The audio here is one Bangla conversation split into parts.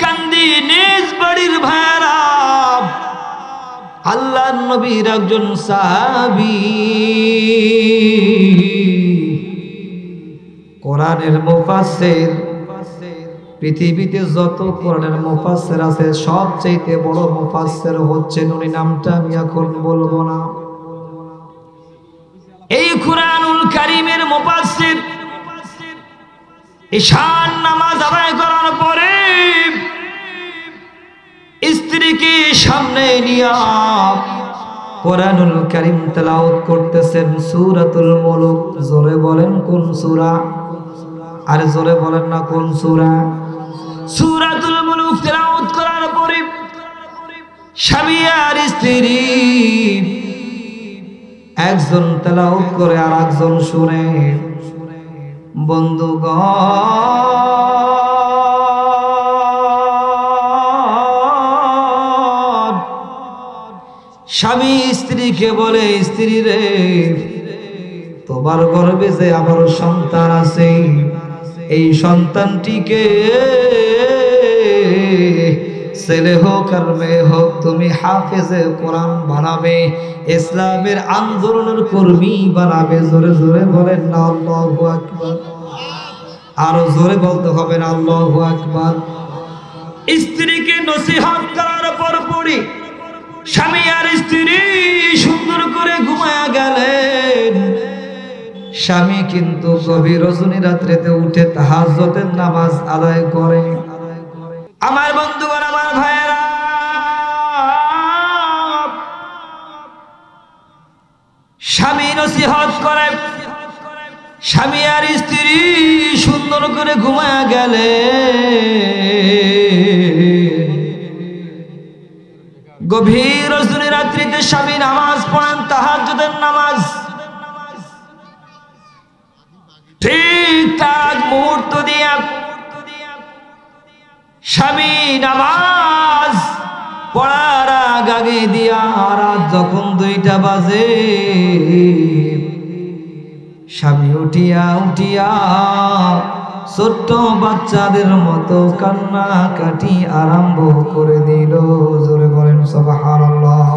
কান্দি নিজ বাড়ির ভাইরা আল্লাহর নবীর একজন সাহাবী কোরআনের মুফাসসির, পৃথিবীতে যত কোরআনের মুফাসসির আছে সবচেয়ে বড় মুফাসসির হচ্ছেন উনি, নামটা আমি এখন বলবো না। এই কুরআনুল কারীমের মুফাসসির ঈশান নামাজ আদায় করার পরে স্ত্রীকে সামনে নিয়ে কুরআনুল কারীম তেলাওয়াত করতেছেন, সূরাতুল মুলক। জোরে বলেন কোন সূরা? আর জোরে বলেন না কোন সূরা? সূরাতুল মুলক তেলাওয়াত করার পরে স্বামী আর স্ত্রী একজন তেলাওয়াত করে আর একজন শুনে। বন্ধুগণ, স্বামী স্ত্রীকে বলে, স্ত্রী রে, তোমার গর্ভে যে আমার সন্তান আছে, এই সন্তানটিকে ছেলে হোক আর মেয়ে হোক তুমি হাফেজে কোরআন বানাবে, ইসলামের আন্দোলনের কর্মী বানাবে। জোরে জোরে বলেন না আল্লাহু আকবার। আরো জোরে বলতে হবে না আল্লাহু আকবার। স্ত্রীকে নসিহত করার পর পরই স্বামী আর স্ত্রী সুন্দর করে ঘুমায়া গেলেন। স্বামী কিন্তু গভীর রজনী রাত্রিতে উঠে তাহাজ্জুদের নামাজ আদায় করে। আমার বন্ধুগণ, আমার ভাইয়েরা, স্বামী নসিহত করে, স্বামী আর স্ত্রী সুন্দর করে ঘুমায়া গেলে। গভীর রজনী রাত্রিতে স্বামী নামাজ পড়েন, তাহাজ্জুদের নামাজ। ঠিক তার মুহূর্ত দিয়া স্বামী নামাজ পড়ার আগে দিয়া রাত যখন 2টা বাজে স্বামী উঠিয়া ছোট্ট বাচ্চাদের মতো কান্নাকাটি আরম্ভ করে দিল। জোরে বলেন সুবহানাল্লাহ।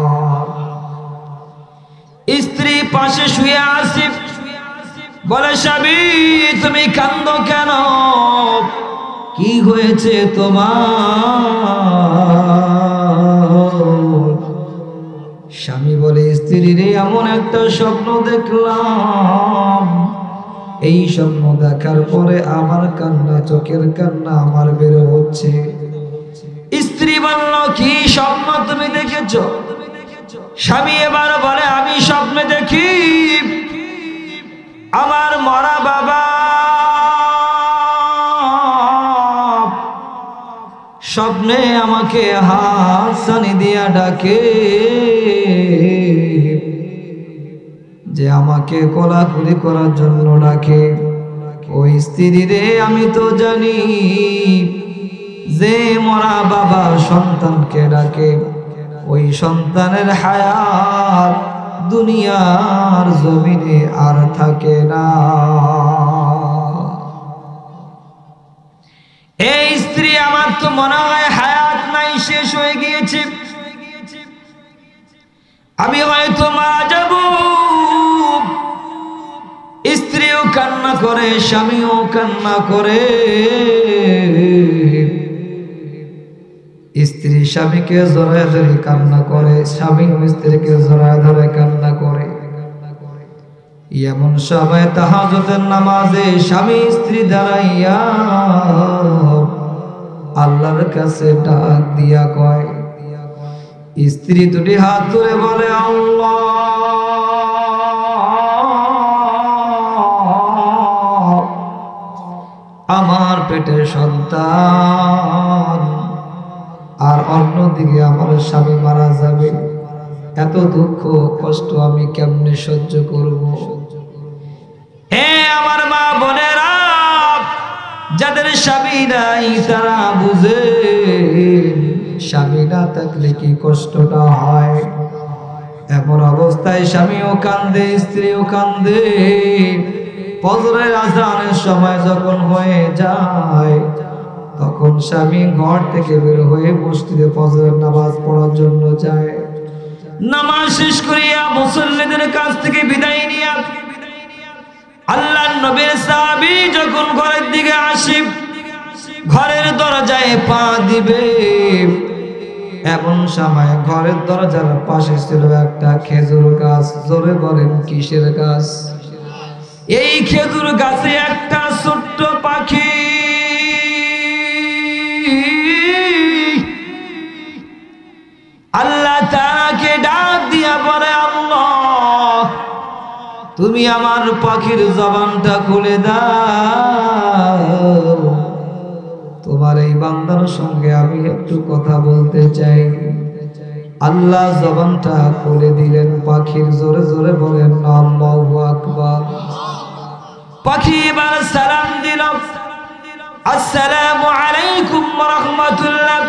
স্ত্রী পাশে শুয়ে আছে, বলে, স্বামী তুমি কান্দো কেন? কি হয়েছে তোমার? স্বামী বলে, স্ত্রী রে, এমন একটা স্বপ্ন দেখলাম, এই স্বপ্ন দেখার পরে আমার কান্না, চোখের কান্না আমার বের হচ্ছে। স্ত্রী বলল, কি স্বপ্ন তুমি দেখেছো? স্বামী এবার বলে, আমি স্বপ্নে দেখি আমার মরা বাবা স্বপ্নে আমাকে হাসানি দিয়া ডাকে, যে আমাকে কোলাকুলি করার জন্য ডাকে। ওই স্ত্রী রে, আমি তো জানি যে মরা বাবা সন্তানকে ডাকে, ওই সন্তানের হায়াত দুনিয়ার জমিনে আর থাকে না। এই স্ত্রী, আমার তো মনে হয় হায়াত নাই, শেষ হয়ে গিয়েছে, আমি হয়তো মারা যাব। স্ত্রীও কান্না করে, স্বামীও কান্না করে। স্ত্রী স্বামীকে জড়ায় ধরে কান্না করে, স্বামীও স্ত্রীকে জড়ায় ধরে কান্না করে। এমন সময় তাহাজ্জুদের নামাজে স্বামী স্ত্রী দাঁড়াইয়া আল্লাহর কাছে ডাক দিয়া কয়, স্ত্রী দুটি হাত ধরে বলে, আল্লাহ, আমার পেটে সন্তান, আর অন্যদিকে আমার স্বামী মারা যাবে, এত দুঃখ কষ্ট আমি কেমনে সহ্য করব? হে আমার মা বোনেরা, যাদের স্বামী নাই তারা বুঝে স্বামী না থাকলে কি কষ্টটা হয়। এমন অবস্থায় স্বামীও কান্দে, স্ত্রীও কান্দে। ফজরের আযানের সময় যখন হয়ে যায়, তখন স্বামী ঘর থেকে বের হয়ে মসজিদে ফজরের নামাজ পড়ার জন্য যায়। নামাজ শেষ করিয়া মুসল্লিদের কাছ থেকে বিদায় নিয়া আল্লাহর নবীর সাহাবী যখন ঘরের দিকে আসে, ঘরের দরজায় পা দিবে, এমন সময় ঘরের দরজার পাশে ছিল একটা খেজুর গাছ। জোরে বলেন কিসের গাছ? এই খেজুর গাছে একটা ছোট্ট পাখি আল্লাহ তাকে ডাক দিয়া বলে, আল্লাহ তুমি আমার পাখির জবানটা খুলে দাও, তোমার এই বান্দার সঙ্গে আমি একটু কথা বলতে চাই। আল্লাহ জবানটা খুলে দিলেন পাখির। জোরে জোরে বলেন আল্লাহু আকবার। পাখি এবার সালাম দিল, আসসালামু আলাইকুম ওয়া রাহমাতুল্লাহ।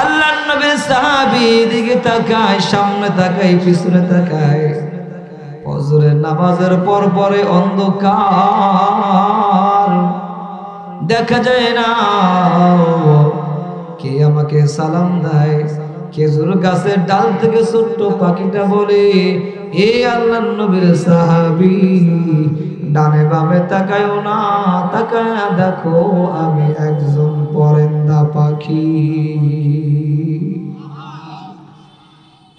আল্লাহর নবীর সাহাবী দিকে তাকায়, সামনে তাকায়, পিছনে তাকায়। ফজরের নামাজের পর পরে অন্ধকার, দেখা যায় না কে আমাকে সালাম দেয়। খেজুর গাছের ডাল থেকে ছোট্ট পাখিটা বলে, এ আল্লাহর নবীর সাহাবী, ডানে বামে তাকায়ও না, তাকায়া দেখো আমি একজন পরেন্দা পাখি।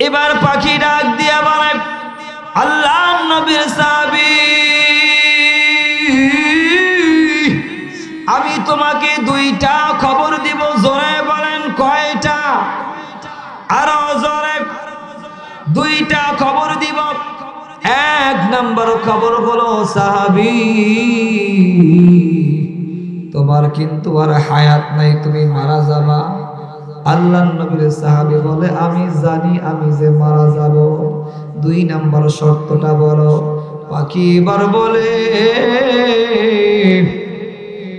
এবার পাখি ডাক দিয়া বলে, আল্লাহর নবীর সাহাবী, আমি তোমাকে দুইটা খবর দিব। জোরে বলেন কয়টা? আরো জোরে। দুইটা খবর দিব। এক নম্বর খবর হলো, সাহাবী তোমার কিন্তু আর হায়াত নাই, তুমি মারা যাবা। আল্লাহর নবীর সাহাবী বলে, আমি জানি আমি যে মারা যাব। দুই নম্বর শর্তটা বলো। পাখি এবার বলে,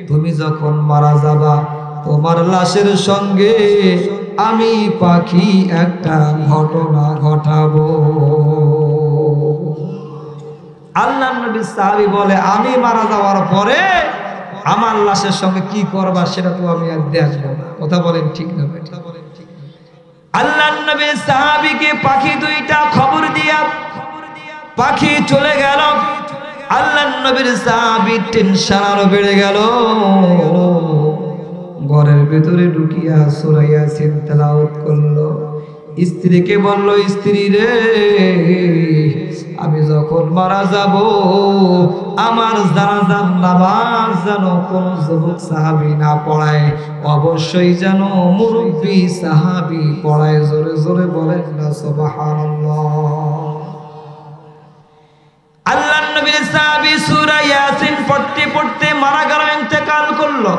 তুমি যখন মারা যাবা তোমার লাশের সঙ্গে আমি পাখি একটা ঘটনা ঘটাবো। আল্লাহর নবী সাহাবী বলে, আমি মারা যাওয়ার পরে আমার লাশের সঙ্গে কি করবা সেটা তো আমি আর দেখবো না। কথা বলেন ঠিক না? আল্লাহর নবী সাহাবীকে পাখি দুইটা খবর দিয়া পাখি চলে গেল। আল্লাহর নবীর সাহাবীর টেনশন আরো বেড়ে গেল। ঘরের ভিতরে ঢুকিয়া সূরা ইয়াসিন তেলাওয়াত করলো। স্ত্রীকে বলল, স্ত্রী রে, আমি যখন মারা যাব আমার জানাজার নামাজ যেন কোন যুবক সাহাবী না পড়ায়, অবশ্যই যেন মুরব্বী সাহাবী পড়ায়। জোরে জোরে বলেন না সুবহানাল্লাহ। আল্লাহর নবীর সাহাবী সূরা ইয়াসিন পড়তে পড়তে মারা গেল, ইন্তেকাল করলো।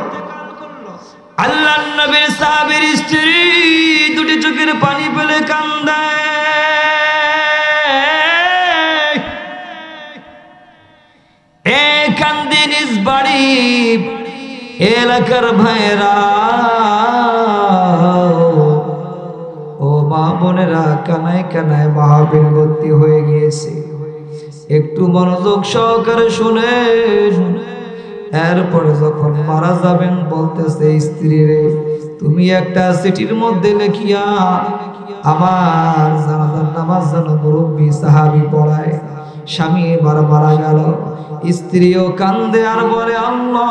আল্লাহর নবীর সাহাবীর স্ত্রী দুটি চোখের পানি ফেলে কান্দায়। এ কান্দি নিজ বাড়ি এলাকার ভাইরা, ও মা বোনেরা, কানায় কানায় মাহফিল ভর্তি হয়ে গিয়েছে। একটু মনোযোগ সহকারে শুনেন। এরপরে যখন মারা যাবেন বলতেছে, স্ত্রী রে, তুমি একটা চিঠির মধ্যে লিখিয়া আমার জানাজার নামাজ যেন মুরব্বী সাহাবী পড়ায়। স্বামী এবার মারা গেল, স্ত্রীও কান্দে আর বলে, আল্লাহ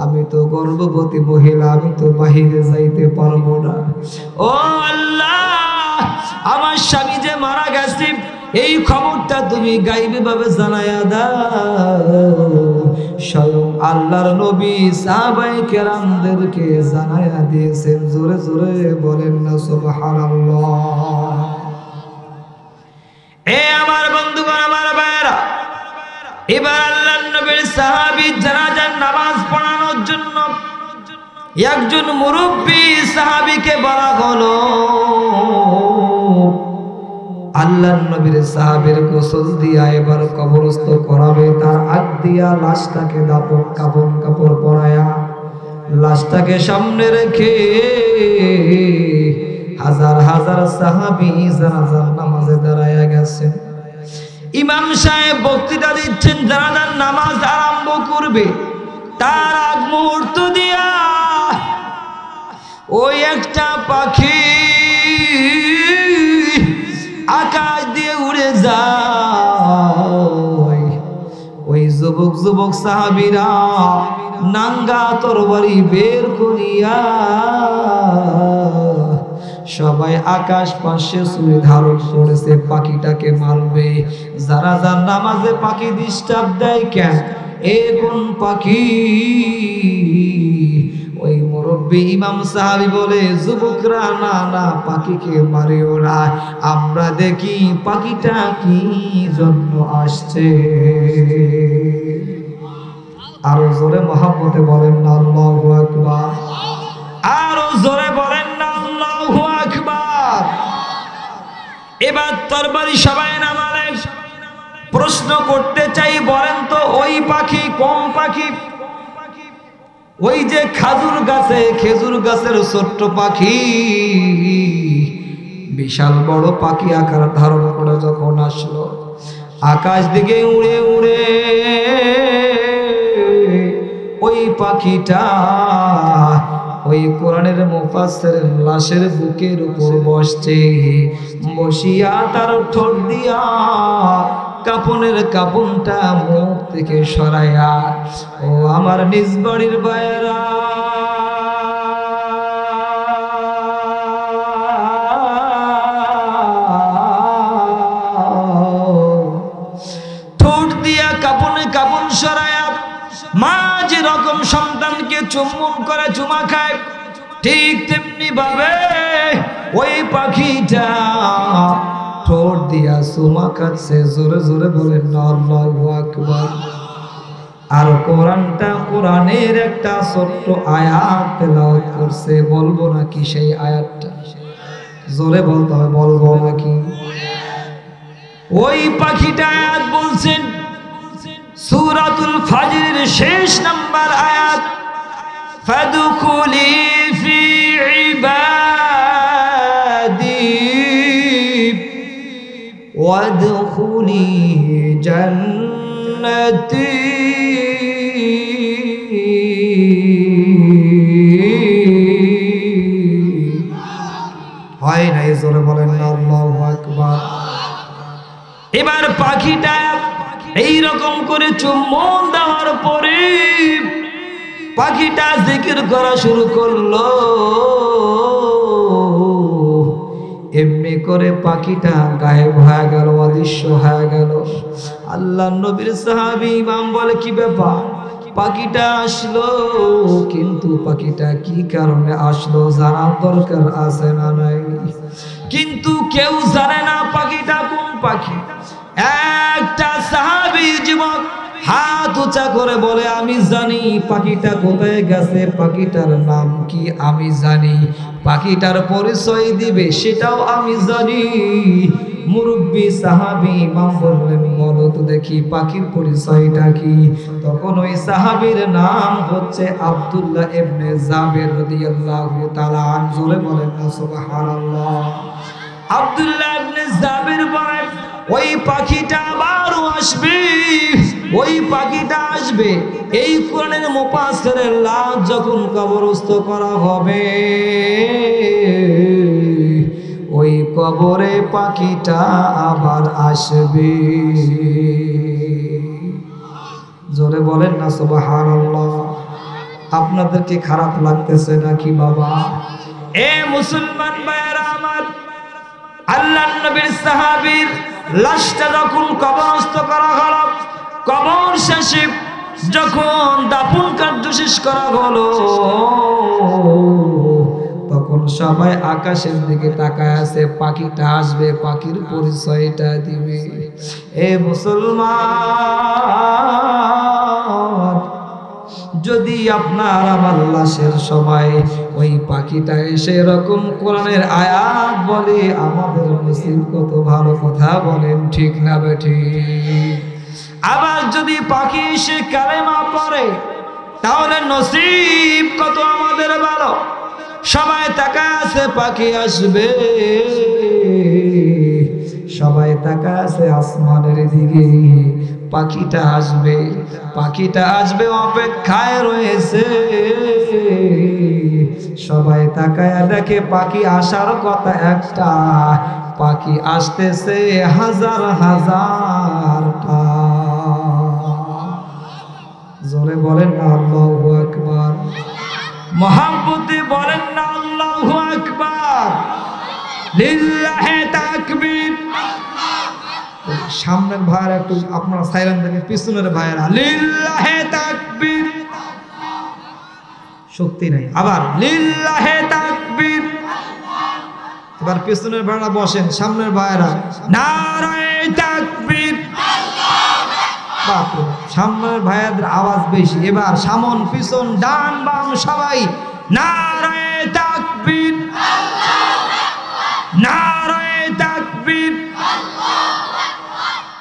আমি তো গর্ভবতী মহিলা, আমি তো বাহিরে যাইতে পারবো না। ও আল্লাহ, আমার স্বামী যে মারা গেছে এই খবরটা তুমি গাইবে ভাবে জানায়া দাও। স্বয়ং আল্লাহর নবী সাহাবায়ে কেরামদেরকে জানায়া দিয়েছেন। জোরে জোরে বলেন না সুবহানাল্লাহ। এ আমার বন্ধুগণ, আমার ভাইরা, এবার আল্লাহর নবীর সাহাবী জানাজার নামাজ পড়ানোর জন্য একজন মুরব্বী সাহাবীকে বলা হলো। আল্লাহর নবীর সাহাবীর গোসল দিয়া এবার কবরস্থ করাবে। তার আগ দিয়া লাশটাকে দাফন কাফন কাপড় পরায়া লাশটাকে সামনে রেখে হাজার হাজার সাহাবী জানাজার নামাজে দাঁড়ায়া গেছেন। ইমাম সাহেব বক্তৃতা দিচ্ছেন, জানাজার নামাজ আরম্ভ করবে, তার আগ মুহূর্ত দিয়া ওই একটা পাখি আকাশ দিয়ে উড়ে যায়। ওই যুবক যুবক সাহাবীরা নাঙ্গা তরবারি বের করিয়া সবাই আকাশ পাশে ছুরি ধারণ করেছে, পাখিটাকে মারবে। যারা যার নামাজে পাখি ডিস্টার্ব দেয় কেন? এ কোন পাখি? ওই মুরব্বী ইমাম সাহাবী বলে, যুবকরা না না, পাখিকে মারিও না, আমরা দেখি পাখিটা কি জন্য আসছে। আরো জোরে মহব্বতে বলেন না আল্লাহু আকবার, আরো জোরে বলেন না আল্লাহু আকবার। এবার তরবারি সবাই নামালেন। প্রশ্ন করতে চাই, বলেন তো ওই পাখি কোন পাখি? ওই যে খেজুর গাছের ছোট্ট পাখি বিশাল বড় পাখি আকার ধারণ করে যখন আসলো, আকাশ দিকে উড়ে উড়ে ওই পাখিটা ওই কোরআনের মুফাসসিরের লাশের বুকের উপর বসছে, বসিয়া তার ঠোঁট দিয়া কাপনের কাপনটা মুখ থেকে সরাইয়া, ও আমার নিজ বাড়ির ভাইয়েরা, ঠোঁট দিয়া কাপনে কাপন সরাইয়া মা যেরকম সন্তানকে চুম্বন করে চুমা খায়, ঠিক তেমনি ভাবে ওই পাখিটা ঠোঁট দিয়া চুমা খাচ্ছে। জোরে জোরে বলেন আল্লাহু আকবার। আর কোরআনের একটা ছোট্ট আয়াত তেলাওয়াত করছে, বলবো নাকি সেই আয়াতটা? জোরে বলতে হবে, বলবো নাকি? ওই পাখিটা আয়াত বলছেন, সূরাতুল ফাজরের শেষ নাম্বার আয়াত, ফাদখুলি ফি ইবাদি ওয়াদখুলি জান্নাতি। হয় নাই, জোরে বলেন না আল্লাহু আকবার। এবার পাখিটা এইরকম করে চুম্বন দেওয়ার পরে পাখিটা জিকির করা শুরু করলো। এমনি করে পাখিটা গায়েব হয়ে গেল, অদৃশ্য হয়ে গেল। আল্লাহ নবীর সাহাবী ইমাম বলে, কি ব্যাপার? পাখিটা আসলো, কিন্তু পাখিটা কি কারণে আসলো জানার দরকার আছে না নাই? কিন্তু কেউ জানে না পাখিটা কোন পাখি। একটা সাহাবী যুবক হাত উঁচা করে বলে, আমি জানি পাখিটা কোথায় গেছে, পাখিটার নাম কি আমি জানি, পাখিটার পরিচয় দিবে সেটাও আমি জানি। মুরব্বী সাহাবী ইমাম বললেন, বলো তো দেখি পাখির পরিচয়টা কি? তখন ওই সাহাবীর নাম হচ্ছে আব্দুল্লাহ ইবনে জাবের রাদিয়াল্লাহু তাআলা আনহু। জোরে বলেন না সুবহানাল্লাহ। আব্দুল্লাহ ইবনে জাবের বলেন, ওই পাখিটা আবারও আসবে, ওই পাখিটা আসবে এই কোরআনের মুফাসসিরের লাশ যখন কবরস্থ করা হবে, ওই কবরে পাখিটা আবার আসবে। জোরে বলেন না সুবহানাল্লাহ। আপনাদের কি খারাপ লাগতেছে নাকি বাবা? এ মুসলমান ভাইরা আমার, আল্লাহর নবীর সাহাবীর লাশটা যখন কবরস্থ করা হলো, কবর শেষে যখন দাফন কার্য শেষ করা হলো, তখন সবাই আকাশের দিকে তাকায় আছে, পাখিটা আসবে, পাখির পরিচয়টা দিবে। এ মুসলমান, যদি আপনার আমার লাশের সময় ওই পাখিটা এসে এরকম কোরআনের আয়াত বলে, আমাদের নসিব কত ভালো, কথা বলেন ঠিক না বেঠিক? আবার যদি পাখি এসে কালেমা পড়ে, তাহলে নসিব কত আমাদের ভালো। সবাই তাকায় আছে, পাখি আসবে, সবাই তাকায় আছে আসমানের দিকে। পাখিটা আসবে, পাখিটা আসবে অপেক্ষায় রয়েছে। সবাই তাকায় দেখে পাখি আসার কথা একটা, পাখি আসতেছে হাজার হাজারটা। জোরে বলেন না আল্লাহু আকবার, মহাব্বতে বলেন না আল্লাহু আকবার, লিল্লাহি তাকবীর। সামনের ভাইরা একটু আপনারা সাইলেন্ট দেখেন, পিছনের ভাইরা লিল্লাহি তাকবীর। শক্তি নাই, আবার লিল্লাহি তাকবীর। এবার পিছনের ভাইরা বসেন, সামনের ভাইরা নারায়ে তাকবীর। সামনের ভাইয়াদের আওয়াজ বেশি। এবার সামন পিছন ডান বাম সবাই নারায়ে তাকবীর, নারায়ে তাকবীর।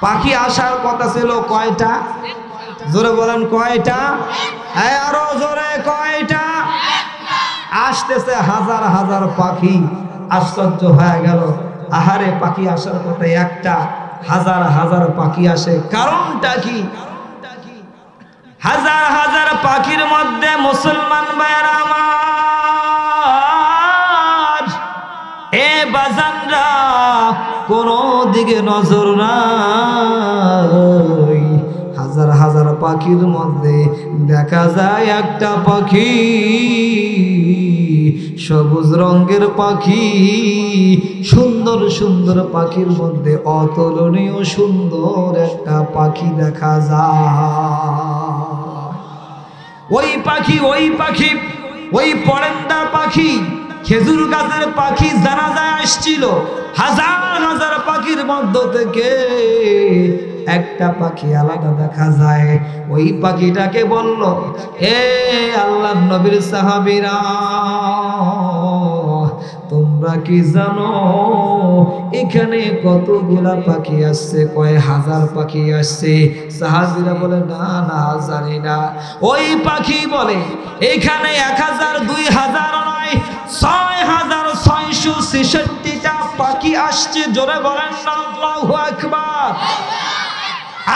পাখি আসার কথা ছিল কয়টা? জোরে বলেন কয়টা? আরো জোরে কয়টা? আসতেছে হাজার হাজার পাখি। আশ্চর্য হয়ে গেল, আহারে পাখি আসার কথা একটা, হাজার হাজার পাখি আসে। কারণটা কি? হাজার হাজার পাখির মধ্যে মুসলমান ভাইরা আমার, এ বাজানরা কোন দিকে নজর নাই। হাজার হাজার পাখির মধ্যে দেখা যায় একটা পাখি, সবুজ রঙের পাখি। সুন্দর সুন্দর পাখির মধ্যে অতুলনীয় সুন্দর একটা পাখি দেখা যায়। ওই পাখি, ওই পাখি, ওই পরেন্দা পাখি, খেজুর গাছের পাখি জানাজায় আসছিল। হাজার হাজার পাখির মধ্য থেকে একটা পাখি আলাদা দেখা যায়। ওই পাখিটাকে বলল, এ আল্লাহর নবীর সাহাবীরা, তোমরা কি জানো এখানে কতগুলা পাখি আসছে? কয় হাজার পাখি আসছে। সাহাবীরা বলে, না না জানি না। ওই পাখি বলে, এখানে 1000 2000 নয়, 6666টা পাখি আসছে। জোরে বলেন না আল্লাহু আকবার,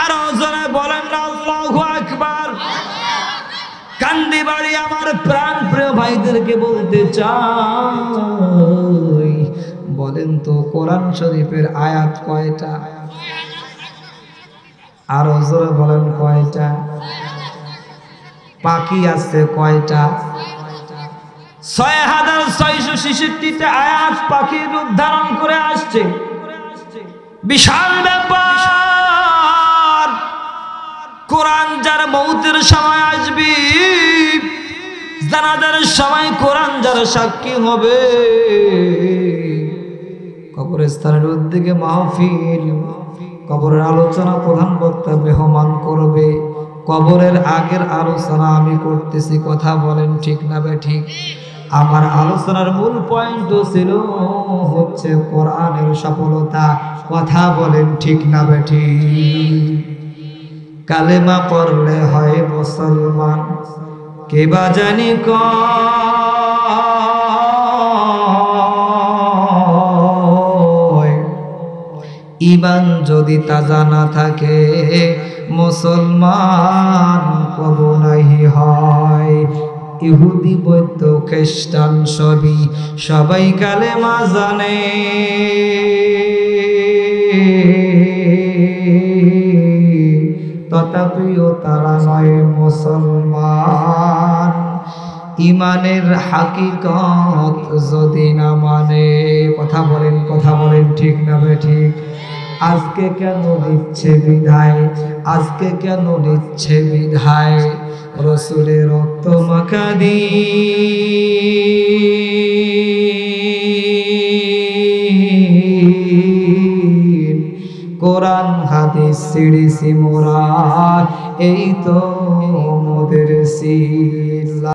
আরো জোরে বলেন না আল্লাহু আকবার। কান্দিবাড়ি আমার প্রাণ প্রিয় ভাইদেরকে বলতে চাই, বলেন তো কোরআন শরীফের আয়াত কয়টা? আরো জোরে বলেন কয়টা? পাখি আছে কয়টা? 6666টা আয়াত পাখির রূপ ধারণ করে আসছে। বিশাল ব্যাপার। কোরআন যার মৌতের সময় আসবে, জানাজার সময় কোরআন যার সাক্ষী হবে, কবরস্থানের উদ্দিকে মাহফিল, কবরের আলোচনা প্রধান বক্তা মেহমান করবে। কবরের আগের আলোচনা আমি করতেছি, কথা বলেন ঠিক না বেঠিক? আমার আলোচনার মূল পয়েন্ট ছিল হচ্ছে কোরআনের সফলতা, কথা বলেন ঠিক না বেঠিক? কালেমা পড়লে হয় মুসলমান, কে বা জানি কয়, ঈমান যদি তাজা না থাকে মুসলমান কবু নাহি হয়। ইহুদি বৌদ্ধ খ্রিস্টান সবাই কালেমা জানে, তথাপিও তারা নয় মুসলমান। ইমানের হাকিকত যদি না মানে, কথা বলেন ঠিক না বেঠিক? আজকে কেন নিচ্ছে বিধায়, আজকে কেন নিচ্ছে বিধায় রসুলের রক্ত মাখা দিন, কোরআন হাদিস ছিড়েছি মোরা, এই তো মোদের সিল।